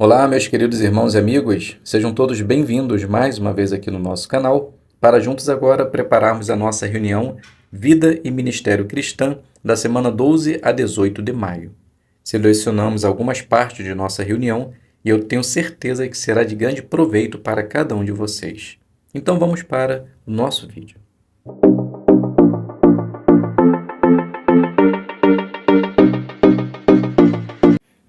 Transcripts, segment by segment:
Olá, meus queridos irmãos e amigos, sejam todos bem-vindos mais uma vez aqui no nosso canal, para juntos agora prepararmos a nossa reunião Vida e Ministério Cristã da semana 12 a 18 de maio. Selecionamos algumas partes de nossa reunião e eu tenho certeza que será de grande proveito para cada um de vocês. Então vamos para o nosso vídeo.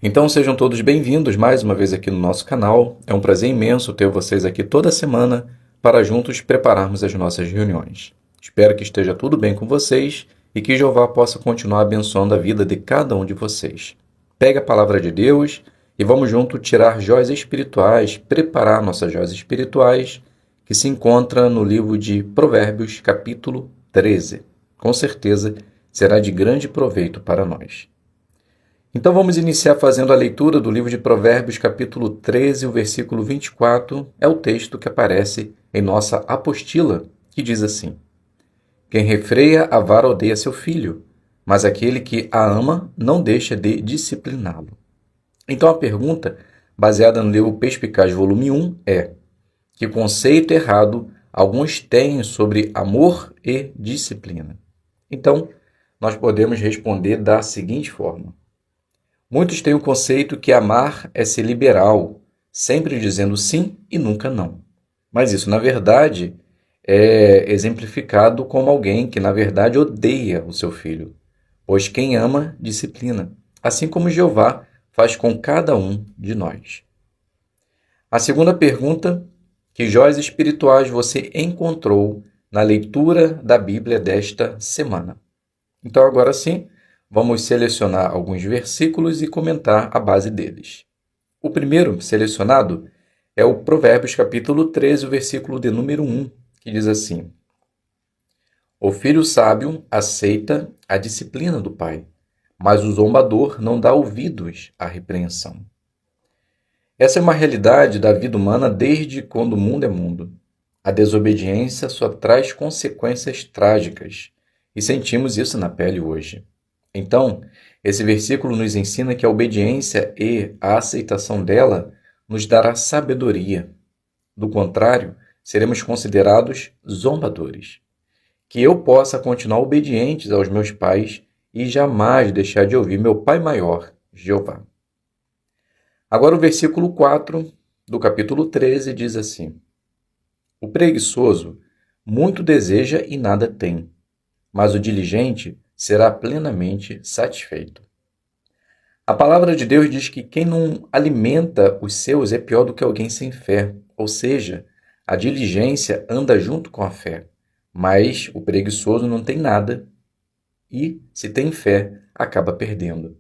Então sejam todos bem-vindos mais uma vez aqui no nosso canal. É um prazer imenso ter vocês aqui toda semana para juntos prepararmos as nossas reuniões. Espero que esteja tudo bem com vocês e que Jeová possa continuar abençoando a vida de cada um de vocês. Pegue a palavra de Deus e vamos juntos tirar joias espirituais, preparar nossas joias espirituais, que se encontra no livro de Provérbios, capítulo 13. Com certeza será de grande proveito para nós. Então vamos iniciar fazendo a leitura do livro de Provérbios, capítulo 13, o versículo 24, é o texto que aparece em nossa apostila, que diz assim: Quem refreia a vara odeia seu filho, mas aquele que a ama não deixa de discipliná-lo. Então a pergunta, baseada no livro Perspicaz, volume 1, é: que conceito errado alguns têm sobre amor e disciplina? Então, nós podemos responder da seguinte forma: muitos têm o conceito que amar é ser liberal, sempre dizendo sim e nunca não. Mas isso, na verdade, é exemplificado como alguém que, na verdade, odeia o seu filho, pois quem ama, disciplina, assim como Jeová faz com cada um de nós. A segunda pergunta: que joias espirituais você encontrou na leitura da Bíblia desta semana? Então, agora sim, vamos selecionar alguns versículos e comentar a base deles. O primeiro selecionado é o Provérbios capítulo 13, o versículo de número 1, que diz assim: O filho sábio aceita a disciplina do pai, mas o zombador não dá ouvidos à repreensão. Essa é uma realidade da vida humana desde quando o mundo é mundo. A desobediência só traz consequências trágicas, e sentimos isso na pele hoje. Então, esse versículo nos ensina que a obediência e a aceitação dela nos dará sabedoria. Do contrário, seremos considerados zombadores. Que eu possa continuar obediente aos meus pais e jamais deixar de ouvir meu Pai maior, Jeová. Agora o versículo 4 do capítulo 13 diz assim: O preguiçoso muito deseja e nada tem, mas o diligente será plenamente satisfeito. A palavra de Deus diz que quem não alimenta os seus é pior do que alguém sem fé, ou seja, a diligência anda junto com a fé, mas o preguiçoso não tem nada e, se tem fé, acaba perdendo.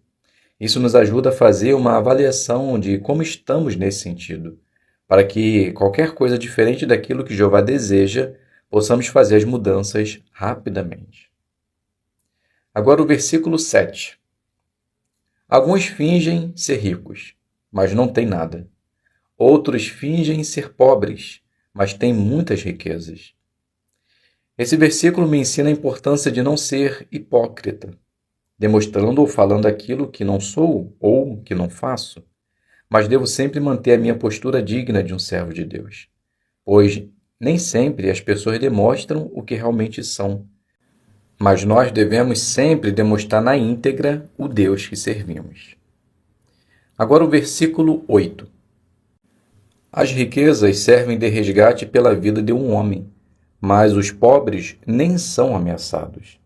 Isso nos ajuda a fazer uma avaliação de como estamos nesse sentido, para que qualquer coisa diferente daquilo que Jeová deseja, possamos fazer as mudanças rapidamente. Agora o versículo 7. Alguns fingem ser ricos, mas não têm nada. Outros fingem ser pobres, mas têm muitas riquezas. Esse versículo me ensina a importância de não ser hipócrita, demonstrando ou falando aquilo que não sou ou que não faço, mas devo sempre manter a minha postura digna de um servo de Deus, pois nem sempre as pessoas demonstram o que realmente são. Mas nós devemos sempre demonstrar na íntegra o Deus que servimos. Agora o versículo 8. As riquezas servem de resgate pela vida de um homem, mas os pobres nem são ameaçados.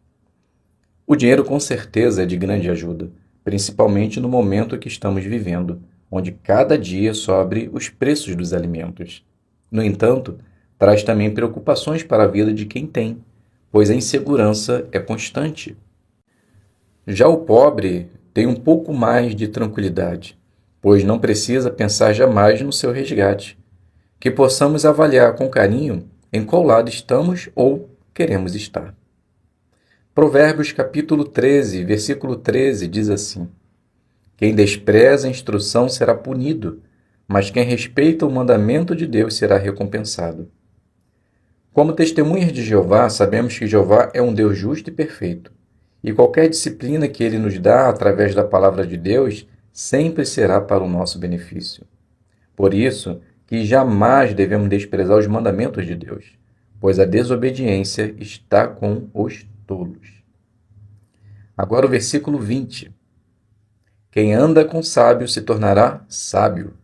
O dinheiro com certeza é de grande ajuda, principalmente no momento que estamos vivendo, onde cada dia sobe os preços dos alimentos. No entanto, traz também preocupações para a vida de quem tem, pois a insegurança é constante. Já o pobre tem um pouco mais de tranquilidade, pois não precisa pensar jamais no seu resgate. Que possamos avaliar com carinho em qual lado estamos ou queremos estar. Provérbios capítulo 13, versículo 13 diz assim: Quem despreza a instrução será punido, mas quem respeita o mandamento de Deus será recompensado. Como testemunhas de Jeová, sabemos que Jeová é um Deus justo e perfeito, e qualquer disciplina que Ele nos dá através da palavra de Deus sempre será para o nosso benefício. Por isso que jamais devemos desprezar os mandamentos de Deus, pois a desobediência está com os tolos. Agora o versículo 20. Quem anda com sábios se tornará sábio,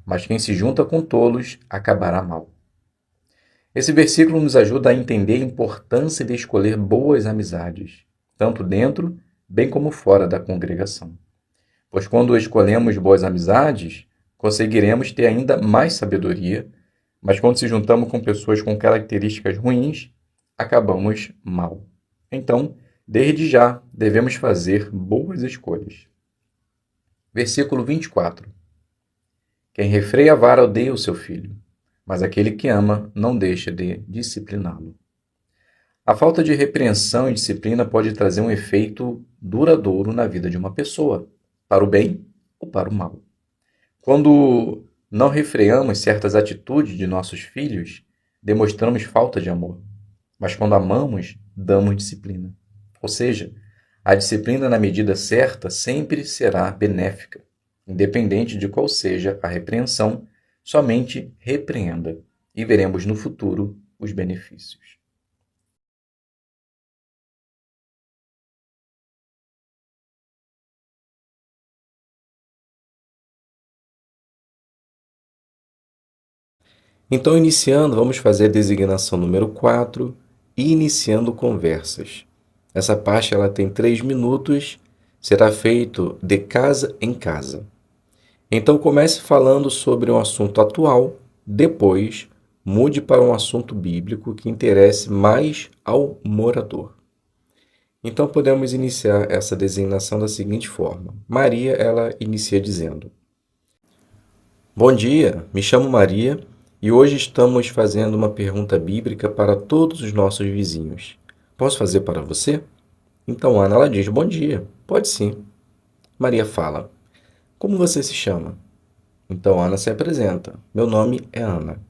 mas quem se junta com tolos acabará mal. Esse versículo nos ajuda a entender a importância de escolher boas amizades, tanto dentro bem como fora da congregação. Pois quando escolhemos boas amizades, conseguiremos ter ainda mais sabedoria, mas quando se juntamos com pessoas com características ruins, acabamos mal. Então, desde já, devemos fazer boas escolhas. Versículo 24. Quem refreia a vara odeia o seu filho, mas aquele que ama não deixa de discipliná-lo. A falta de repreensão e disciplina pode trazer um efeito duradouro na vida de uma pessoa, para o bem ou para o mal. Quando não refreamos certas atitudes de nossos filhos, demonstramos falta de amor. Mas quando amamos, damos disciplina. Ou seja, a disciplina na medida certa sempre será benéfica. Independente de qual seja a repreensão, somente repreenda e veremos no futuro os benefícios. Então, iniciando, vamos fazer a designação número 4 e iniciando conversas. Essa parte ela tem 3 minutos, será feito de casa em casa. Então, comece falando sobre um assunto atual, depois mude para um assunto bíblico que interesse mais ao morador. Então, podemos iniciar essa designação da seguinte forma. Maria, ela inicia dizendo: Bom dia, me chamo Maria e hoje estamos fazendo uma pergunta bíblica para todos os nossos vizinhos. Posso fazer para você? Então, Ana, ela diz: Bom dia. Pode sim. Maria fala: Como você se chama? Então, Ana se apresenta. Meu nome é Ana.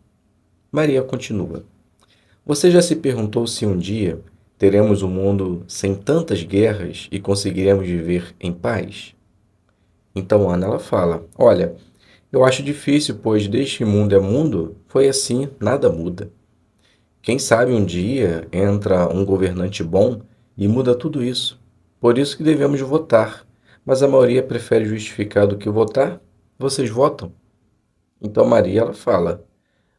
Maria continua: Você já se perguntou se um dia teremos um mundo sem tantas guerras e conseguiremos viver em paz? Então, Ana, ela fala: Olha, eu acho difícil, pois desde que mundo é mundo, foi assim, nada muda. Quem sabe um dia entra um governante bom e muda tudo isso. Por isso que devemos votar. Mas a maioria prefere justificar do que votar. Vocês votam? Então Maria ela fala: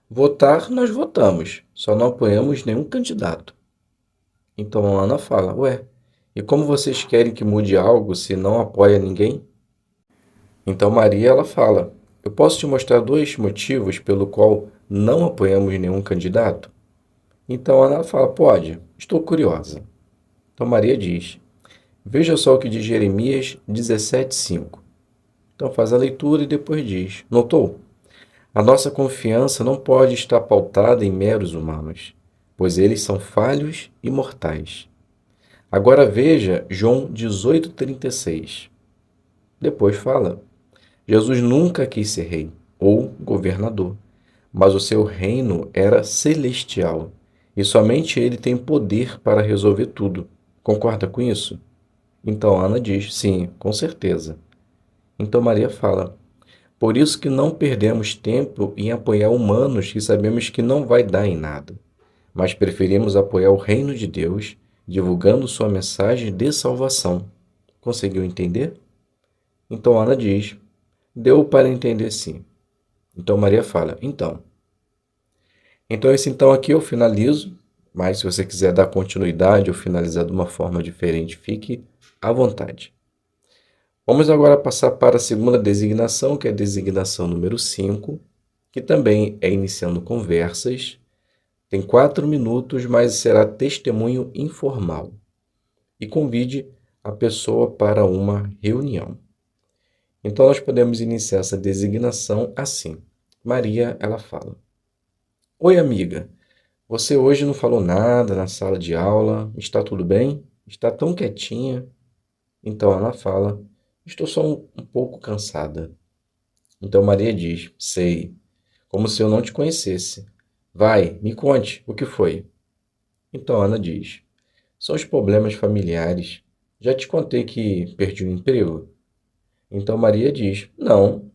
Votar nós votamos, só não apoiamos nenhum candidato. Então Ana fala: Ué, e como vocês querem que mude algo se não apoia ninguém? Então Maria ela fala: Eu posso te mostrar 2 motivos pelo qual não apoiamos nenhum candidato? Então Ana fala: Pode, estou curiosa. Então Maria diz: Veja só o que diz Jeremias 17:5. Então faz a leitura e depois diz: Notou? A nossa confiança não pode estar pautada em meros humanos, pois eles são falhos e mortais. Agora veja João 18:36. Depois fala: Jesus nunca quis ser rei ou governador, mas o seu reino era celestial e somente ele tem poder para resolver tudo. Concorda com isso? Então Ana diz: Sim, com certeza. Então Maria fala: Por isso que não perdemos tempo em apoiar humanos que sabemos que não vai dar em nada, mas preferimos apoiar o reino de Deus, divulgando sua mensagem de salvação. Conseguiu entender? Então Ana diz: Deu para entender sim. Então Maria fala: Então esse então aqui eu finalizo, mas se você quiser dar continuidade ou finalizar de uma forma diferente, fique à vontade. Vamos agora passar para a segunda designação, que é a designação número 5, que também é iniciando conversas. Tem 4 minutos, mas será testemunho informal. E convide a pessoa para uma reunião. Então, nós podemos iniciar essa designação assim. Maria, ela fala: Oi, amiga. Você hoje não falou nada na sala de aula. Está tudo bem? Está tão quietinha. Então, ela fala: Estou só um pouco cansada. Então Maria diz: Sei, como se eu não te conhecesse. Vai, me conte, o que foi? Então Ana diz: São os problemas familiares. Já te contei que perdi o emprego? Então Maria diz: Não.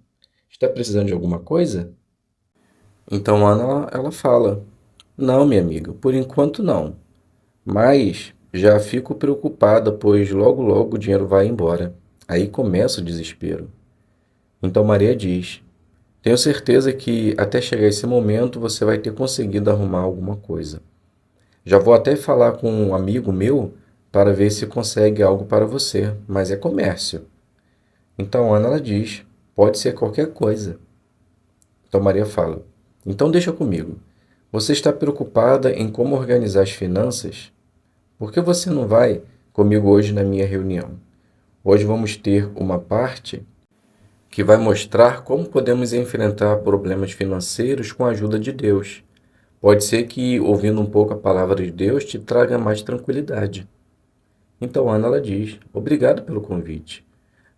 Está precisando de alguma coisa? Então Ana, ela fala: Não, minha amiga, por enquanto não. Mas já fico preocupada, pois logo logo o dinheiro vai embora. Aí começa o desespero. Então Maria diz: Tenho certeza que até chegar esse momento você vai ter conseguido arrumar alguma coisa. Já vou até falar com um amigo meu para ver se consegue algo para você, mas é comércio. Então Ana ela diz: Pode ser qualquer coisa. Então Maria fala: Então deixa comigo. Você está preocupada em como organizar as finanças? Por que você não vai comigo hoje na minha reunião? Hoje vamos ter uma parte que vai mostrar como podemos enfrentar problemas financeiros com a ajuda de Deus. Pode ser que, ouvindo um pouco a palavra de Deus, te traga mais tranquilidade. Então Ana ela diz: Obrigado pelo convite.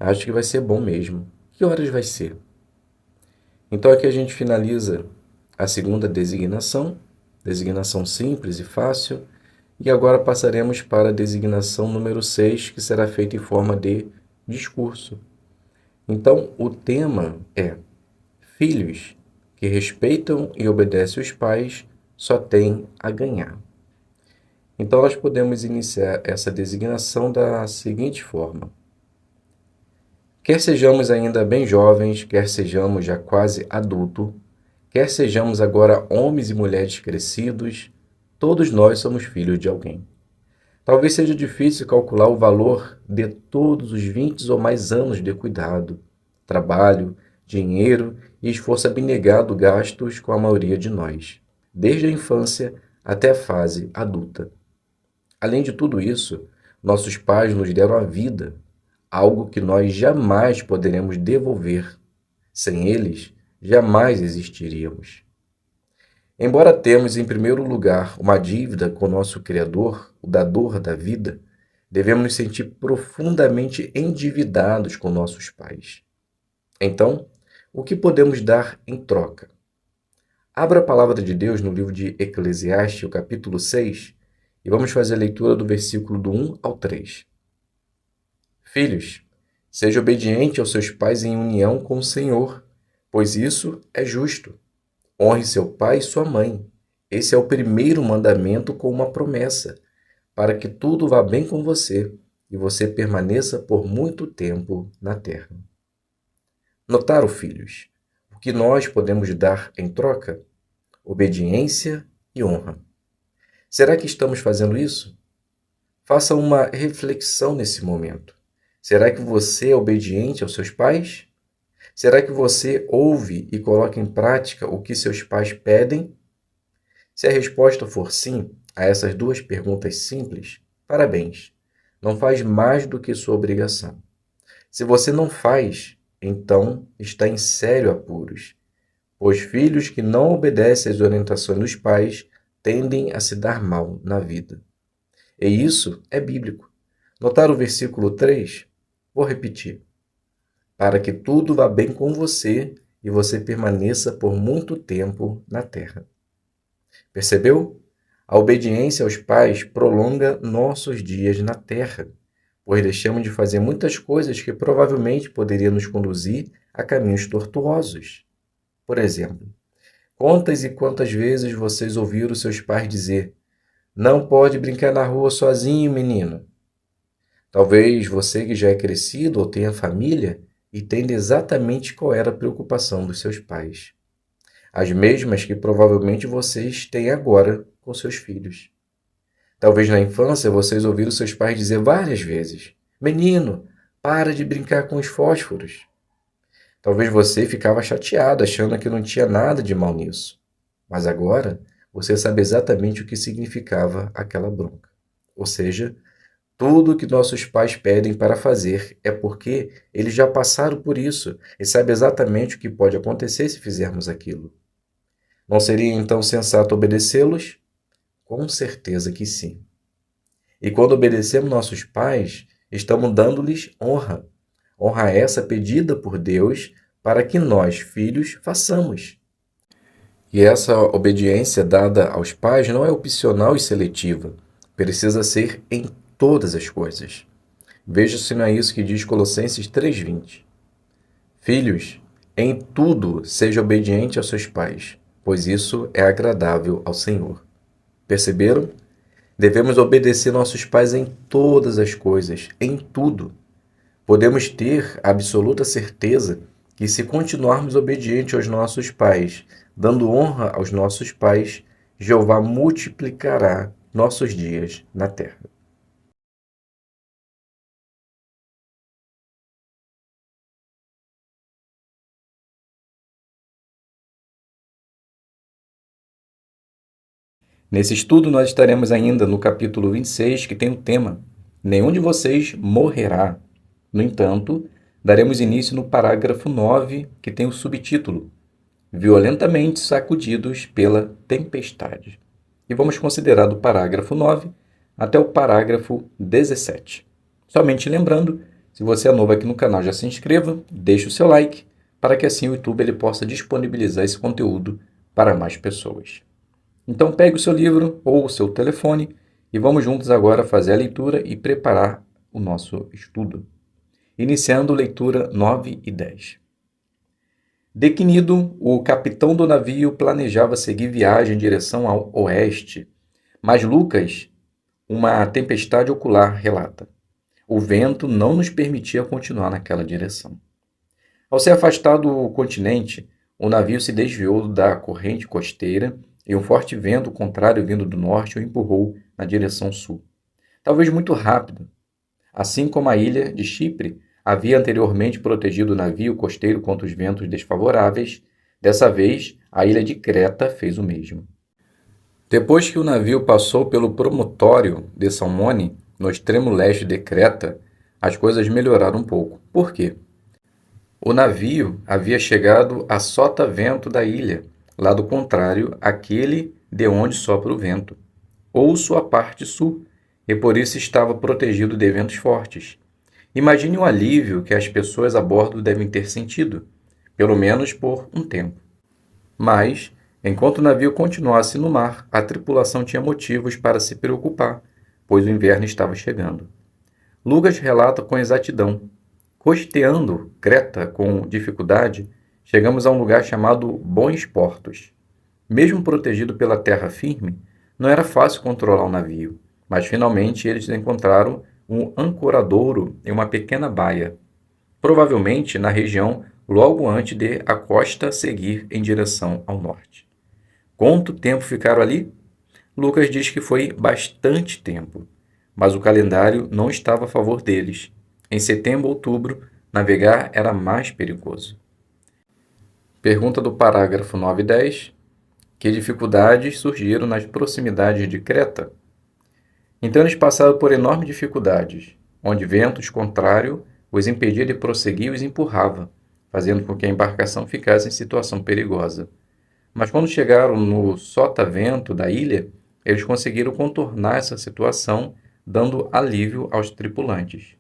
Acho que vai ser bom mesmo. Que horas vai ser? Então aqui a gente finaliza a segunda designação, designação simples e fácil, e agora passaremos para a designação número 6, que será feita em forma de discurso. Então o tema é: Filhos que respeitam e obedecem os pais só têm a ganhar. Então nós podemos iniciar essa designação da seguinte forma: Quer sejamos ainda bem jovens, quer sejamos já quase adulto, quer sejamos agora homens e mulheres crescidos, todos nós somos filhos de alguém. Talvez seja difícil calcular o valor de todos os 20 ou mais anos de cuidado, trabalho, dinheiro e esforço abnegado gastos com a maioria de nós, desde a infância até a fase adulta. Além de tudo isso, nossos pais nos deram a vida, algo que nós jamais poderemos devolver. Sem eles, jamais existiríamos. Embora temos, em primeiro lugar, uma dívida com nosso Criador, o dador da vida, devemos nos sentir profundamente endividados com nossos pais. Então, o que podemos dar em troca? Abra a palavra de Deus no livro de Eclesiastes, o capítulo 6, e vamos fazer a leitura do versículo do 1 ao 3. Filhos, seja obediente aos seus pais em união com o Senhor, pois isso é justo. Honre seu pai e sua mãe. Esse é o primeiro mandamento com uma promessa, para que tudo vá bem com você e você permaneça por muito tempo na terra. Notaram, filhos, o que nós podemos dar em troca? Obediência e honra. Será que estamos fazendo isso? Faça uma reflexão nesse momento. Será que você é obediente aos seus pais? Será que você ouve e coloca em prática o que seus pais pedem? Se a resposta for sim a essas duas perguntas simples, parabéns. Não faz mais do que sua obrigação. Se você não faz, então está em sério apuros, pois filhos que não obedecem às orientações dos pais tendem a se dar mal na vida. E isso é bíblico. Notaram o versículo 3? Vou repetir. Para que tudo vá bem com você e você permaneça por muito tempo na terra. Percebeu? A obediência aos pais prolonga nossos dias na terra, pois deixamos de fazer muitas coisas que provavelmente poderiam nos conduzir a caminhos tortuosos. Por exemplo, quantas e quantas vezes vocês ouviram seus pais dizer: Não pode brincar na rua sozinho, menino. Talvez você que já é crescido ou tenha família entenda exatamente qual era a preocupação dos seus pais. As mesmas que provavelmente vocês têm agora com seus filhos. Talvez na infância vocês ouviram seus pais dizer várias vezes: Menino, para de brincar com os fósforos. Talvez você ficava chateado achando que não tinha nada de mal nisso. Mas agora você sabe exatamente o que significava aquela bronca. Ou seja, tudo o que nossos pais pedem para fazer é porque eles já passaram por isso e sabem exatamente o que pode acontecer se fizermos aquilo. Não seria então sensato obedecê-los? Com certeza que sim. E quando obedecemos nossos pais, estamos dando-lhes honra. Honra essa pedida por Deus para que nós, filhos, façamos. E essa obediência dada aos pais não é opcional e seletiva. Precisa ser em todas as coisas. Veja se não é isso que diz Colossenses 3,20. Filhos, em tudo seja obediente aos seus pais, pois isso é agradável ao Senhor. Perceberam? Devemos obedecer nossos pais em todas as coisas, em tudo. Podemos ter absoluta certeza que, se continuarmos obedientes aos nossos pais, dando honra aos nossos pais, Jeová multiplicará nossos dias na terra. Nesse estudo, nós estaremos ainda no capítulo 26, que tem o tema Nenhum de vocês morrerá. No entanto, daremos início no parágrafo 9, que tem o subtítulo Violentamente sacudidos pela tempestade. E vamos considerar do parágrafo 9 até o parágrafo 17. Somente lembrando, se você é novo aqui no canal, já se inscreva, deixe o seu like, para que assim o YouTube ele possa disponibilizar esse conteúdo para mais pessoas. Então pegue o seu livro ou o seu telefone e vamos juntos agora fazer a leitura e preparar o nosso estudo. Iniciando leitura 9 e 10. Decinido, o capitão do navio planejava seguir viagem em direção ao oeste, mas Lucas, uma tempestade ocular, relata: o vento não nos permitia continuar naquela direção. Ao se afastar do continente, o navio se desviou da corrente costeira e um forte vento contrário vindo do norte o empurrou na direção sul. Talvez muito rápido. Assim como a ilha de Chipre havia anteriormente protegido o navio costeiro contra os ventos desfavoráveis, dessa vez a ilha de Creta fez o mesmo. Depois que o navio passou pelo promontório de Salmone, no extremo leste de Creta, as coisas melhoraram um pouco. Por quê? O navio havia chegado a sotavento da ilha, lado contrário àquele de onde sopra o vento, ou sua parte sul, e por isso estava protegido de ventos fortes. Imagine o alívio que as pessoas a bordo devem ter sentido, pelo menos por um tempo. Mas, enquanto o navio continuasse no mar, a tripulação tinha motivos para se preocupar, pois o inverno estava chegando. Lucas relata com exatidão: costeando Creta com dificuldade, chegamos a um lugar chamado Bons Portos. Mesmo protegido pela terra firme, não era fácil controlar o navio, mas finalmente eles encontraram um ancoradouro em uma pequena baía, provavelmente na região logo antes de a costa seguir em direção ao norte. Quanto tempo ficaram ali? Lucas diz que foi bastante tempo, mas o calendário não estava a favor deles. Em setembro ou outubro, navegar era mais perigoso. Pergunta do parágrafo 9 e 10. Que dificuldades surgiram nas proximidades de Creta? Então eles passaram por enormes dificuldades, onde ventos contrários os impedia de prosseguir e os empurrava, fazendo com que a embarcação ficasse em situação perigosa. Mas quando chegaram no sotavento da ilha, eles conseguiram contornar essa situação, dando alívio aos tripulantes.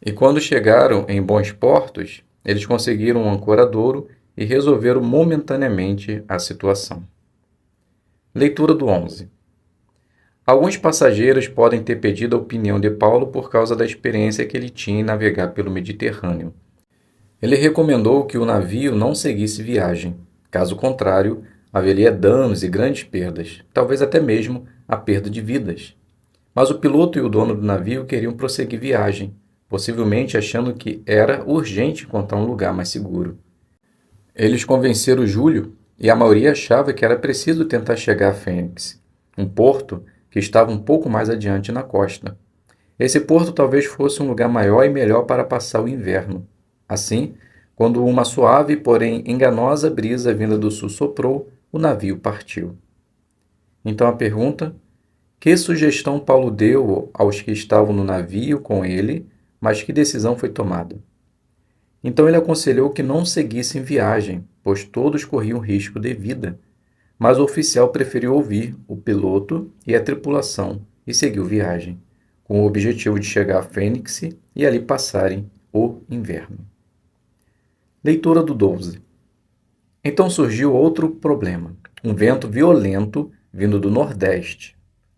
E quando chegaram em Bons Portos, eles conseguiram um ancoradouro e resolveram momentaneamente a situação. Leitura do 11. Alguns passageiros podem ter pedido a opinião de Paulo por causa da experiência que ele tinha em navegar pelo Mediterrâneo. Ele recomendou que o navio não seguisse viagem. Caso contrário, haveria danos e grandes perdas, talvez até mesmo a perda de vidas. Mas o piloto e o dono do navio queriam prosseguir viagem, possivelmente achando que era urgente encontrar um lugar mais seguro. Eles convenceram Júlio e a maioria achava que era preciso tentar chegar a Fênix, um porto que estava um pouco mais adiante na costa. Esse porto talvez fosse um lugar maior e melhor para passar o inverno. Assim, quando uma suave, porém enganosa brisa vinda do sul soprou, o navio partiu. Então a pergunta: que sugestão Paulo deu aos que estavam no navio com ele, mas que decisão foi tomada? Então ele aconselhou que não seguissem viagem, pois todos corriam risco de vida. Mas o oficial preferiu ouvir o piloto e a tripulação e seguiu viagem, com o objetivo de chegar a Fênix e ali passarem o inverno. Leitura do 12. Então surgiu outro problema, um vento violento vindo do nordeste.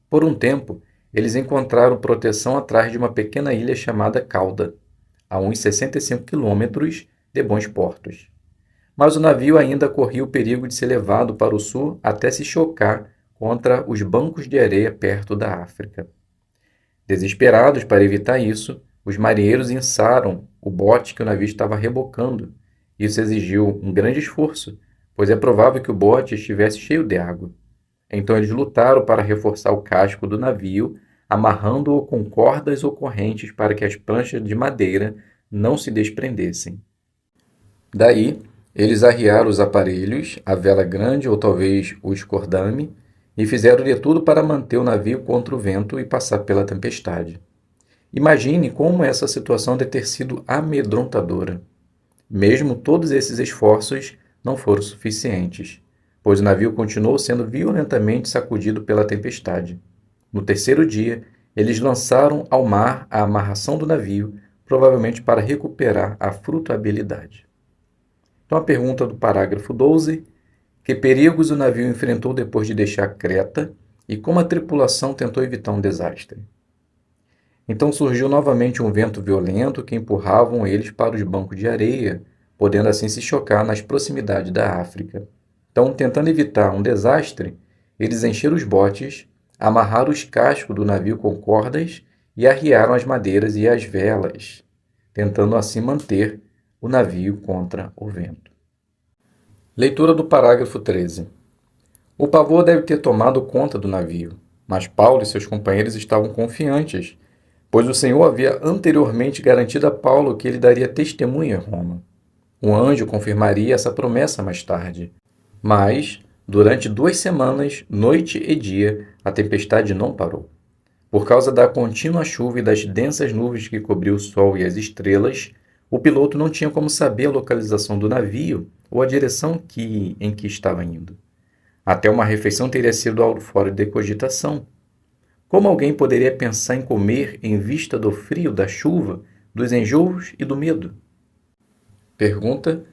Por um tempo, eles encontraram proteção atrás de uma pequena ilha chamada Cauda, a uns 65 quilômetros de Bons Portos. Mas o navio ainda corria o perigo de ser levado para o sul até se chocar contra os bancos de areia perto da África. Desesperados para evitar isso, os marinheiros içaram o bote que o navio estava rebocando. Isso exigiu um grande esforço, pois é provável que o bote estivesse cheio de água. Então eles lutaram para reforçar o casco do navio, amarrando-o com cordas ou correntes para que as pranchas de madeira não se desprendessem. Daí, eles arriaram os aparelhos, a vela grande ou talvez o escordame, e fizeram de tudo para manter o navio contra o vento e passar pela tempestade. Imagine como essa situação deve ter sido amedrontadora. Mesmo todos esses esforços não foram suficientes, pois o navio continuou sendo violentamente sacudido pela tempestade. No terceiro dia, eles lançaram ao mar a amarração do navio, provavelmente para recuperar a flutuabilidade. Então, a pergunta do parágrafo 12: que perigos o navio enfrentou depois de deixar Creta e como a tripulação tentou evitar um desastre? Então surgiu novamente um vento violento que empurravam eles para os bancos de areia, podendo assim se chocar nas proximidades da África. Então, tentando evitar um desastre, eles encheram os botes, amarraram os cascos do navio com cordas e arriaram as madeiras e as velas, tentando assim manter o navio contra o vento. Leitura do parágrafo 13. O pavor deve ter tomado conta do navio, mas Paulo e seus companheiros estavam confiantes, pois o Senhor havia anteriormente garantido a Paulo que ele daria testemunho em Roma. Um anjo confirmaria essa promessa mais tarde. Mas, durante 2 semanas, noite e dia, a tempestade não parou. Por causa da contínua chuva e das densas nuvens que cobriu o sol e as estrelas, o piloto não tinha como saber a localização do navio ou a direção em que estava indo. Até uma refeição teria sido algo fora de cogitação. Como alguém poderia pensar em comer em vista do frio, da chuva, dos enjoos e do medo? Pergunta: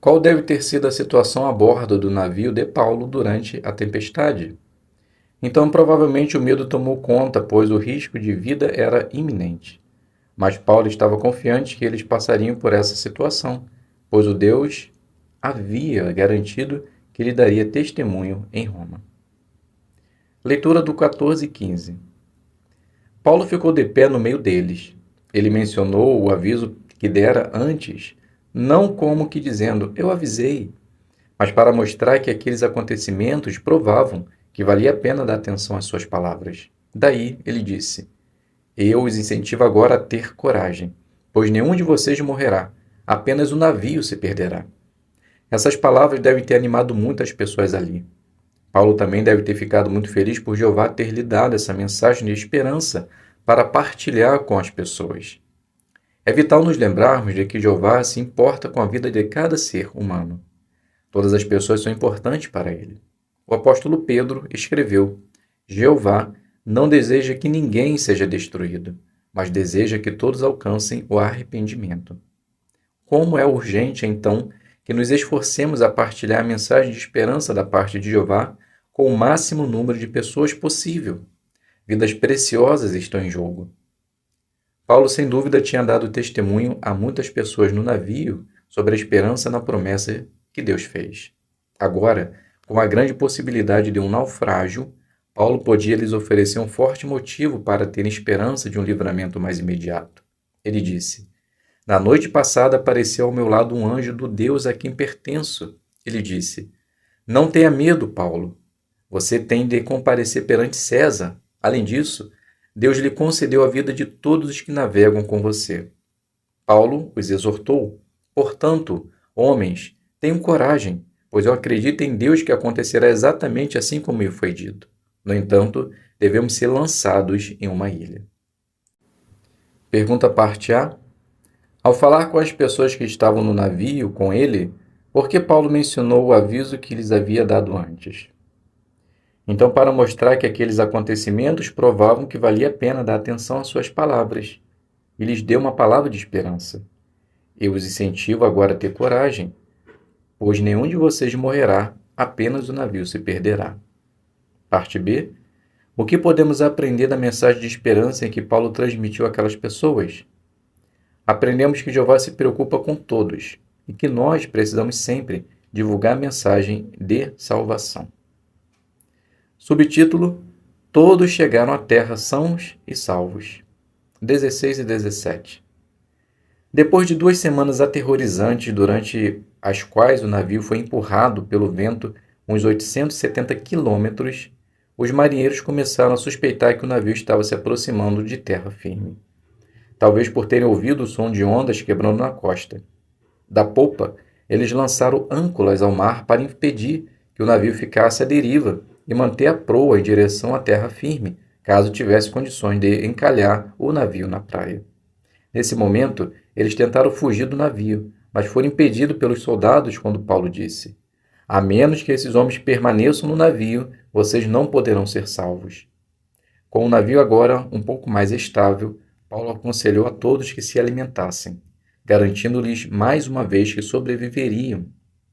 qual deve ter sido a situação a bordo do navio de Paulo durante a tempestade? Então, provavelmente o medo tomou conta, pois o risco de vida era iminente. Mas Paulo estava confiante que eles passariam por essa situação, pois o Deus havia garantido que lhe daria testemunho em Roma. Leitura do 14 e 15. Paulo ficou de pé no meio deles. Ele mencionou o aviso que dera antes, não como que dizendo, eu avisei, mas para mostrar que aqueles acontecimentos provavam que valia a pena dar atenção às suas palavras. Daí ele disse, eu os incentivo agora a ter coragem, pois nenhum de vocês morrerá, apenas o navio se perderá. Essas palavras devem ter animado muitas pessoas ali. Paulo também deve ter ficado muito feliz por Jeová ter lhe dado essa mensagem de esperança para partilhar com as pessoas. É vital nos lembrarmos de que Jeová se importa com a vida de cada ser humano. Todas as pessoas são importantes para ele. O apóstolo Pedro escreveu, Jeová não deseja que ninguém seja destruído, mas deseja que todos alcancem o arrependimento. Como é urgente, então, que nos esforcemos a partilhar a mensagem de esperança da parte de Jeová com o máximo número de pessoas possível. Vidas preciosas estão em jogo. Paulo, sem dúvida, tinha dado testemunho a muitas pessoas no navio sobre a esperança na promessa que Deus fez. Agora, com a grande possibilidade de um naufrágio, Paulo podia lhes oferecer um forte motivo para terem esperança de um livramento mais imediato. Ele disse, na noite passada apareceu ao meu lado um anjo do Deus a quem pertenço. Ele disse, não tenha medo, Paulo. Você tem de comparecer perante César. Além disso, Deus lhe concedeu a vida de todos os que navegam com você. Paulo os exortou. Portanto, homens, tenham coragem, pois eu acredito em Deus que acontecerá exatamente assim como me foi dito. No entanto, devemos ser lançados em uma ilha. Pergunta parte A. Ao falar com as pessoas que estavam no navio com ele, por que Paulo mencionou o aviso que lhes havia dado antes? Então, para mostrar que aqueles acontecimentos provavam que valia a pena dar atenção às suas palavras, e lhes deu uma palavra de esperança. Eu os incentivo agora a ter coragem, pois nenhum de vocês morrerá, apenas o navio se perderá. Parte B. O que podemos aprender da mensagem de esperança em que Paulo transmitiu àquelas pessoas? Aprendemos que Jeová se preocupa com todos, e que nós precisamos sempre divulgar a mensagem de salvação. Subtítulo: Todos chegaram à terra sãos e salvos. 16 e 17. Depois de 2 semanas aterrorizantes, durante as quais o navio foi empurrado pelo vento uns 870 quilômetros, os marinheiros começaram a suspeitar que o navio estava se aproximando de terra firme. Talvez por terem ouvido o som de ondas quebrando na costa. Da popa, eles lançaram âncoras ao mar para impedir que o navio ficasse à deriva e manter a proa em direção à terra firme, caso tivesse condições de encalhar o navio na praia. Nesse momento, eles tentaram fugir do navio, mas foram impedidos pelos soldados quando Paulo disse: a menos que esses homens permaneçam no navio, vocês não poderão ser salvos. Com o navio agora um pouco mais estável, Paulo aconselhou a todos que se alimentassem, garantindo-lhes mais uma vez que sobreviveriam.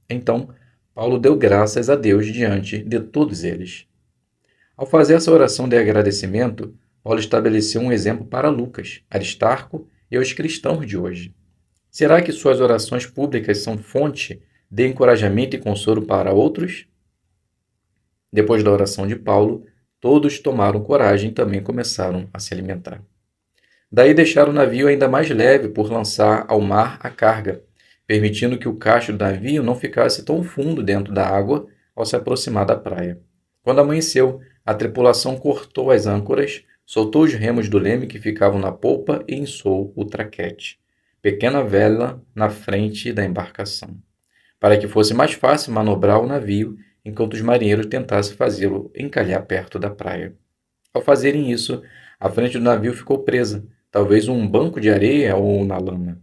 Então, Paulo deu graças a Deus diante de todos eles. Ao fazer essa oração de agradecimento, Paulo estabeleceu um exemplo para Lucas, Aristarco e aos cristãos de hoje. Será que suas orações públicas são fonte de encorajamento e consolo para outros? Depois da oração de Paulo, todos tomaram coragem e também começaram a se alimentar. Daí deixaram o navio ainda mais leve por lançar ao mar a carga, permitindo que o cacho do navio não ficasse tão fundo dentro da água ao se aproximar da praia. Quando amanheceu, a tripulação cortou as âncoras, soltou os remos do leme que ficavam na polpa e inçou o traquete, pequena vela na frente da embarcação, para que fosse mais fácil manobrar o navio enquanto os marinheiros tentassem fazê-lo encalhar perto da praia. Ao fazerem isso, a frente do navio ficou presa, talvez um banco de areia ou na lama.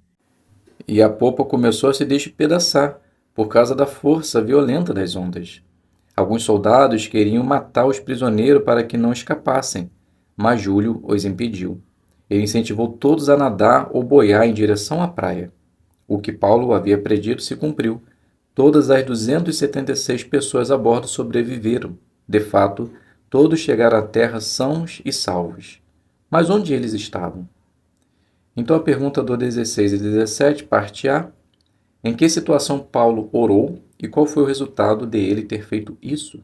E a popa começou a se despedaçar por causa da força violenta das ondas. Alguns soldados queriam matar os prisioneiros para que não escapassem, mas Júlio os impediu. Ele incentivou todos a nadar ou boiar em direção à praia. O que Paulo havia predito se cumpriu. Todas as 276 pessoas a bordo sobreviveram. De fato, todos chegaram à terra sãos e salvos. Mas onde eles estavam? Então a pergunta do 16 e 17, parte A. Em que situação Paulo orou e qual foi o resultado de ele ter feito isso?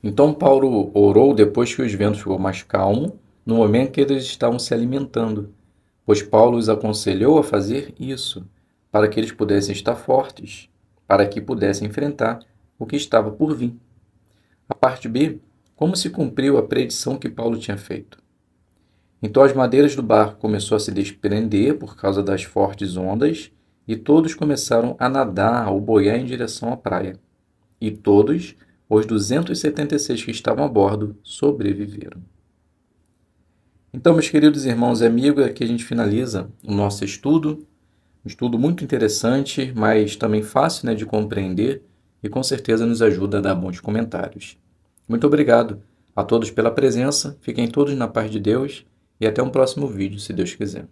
Então Paulo orou depois que os ventos ficou mais calmo, no momento que eles estavam se alimentando, pois Paulo os aconselhou a fazer isso, para que eles pudessem estar fortes, para que pudessem enfrentar o que estava por vir. A parte B, como se cumpriu a predição que Paulo tinha feito? Então as madeiras do barco começaram a se desprender por causa das fortes ondas e todos começaram a nadar ou boiar em direção à praia. E todos, os 276 que estavam a bordo, sobreviveram. Então, meus queridos irmãos e amigos, aqui a gente finaliza o nosso estudo. Um estudo muito interessante, mas também fácil, de compreender e com certeza nos ajuda a dar bons comentários. Muito obrigado a todos pela presença, fiquem todos na paz de Deus e até um próximo vídeo, se Deus quiser.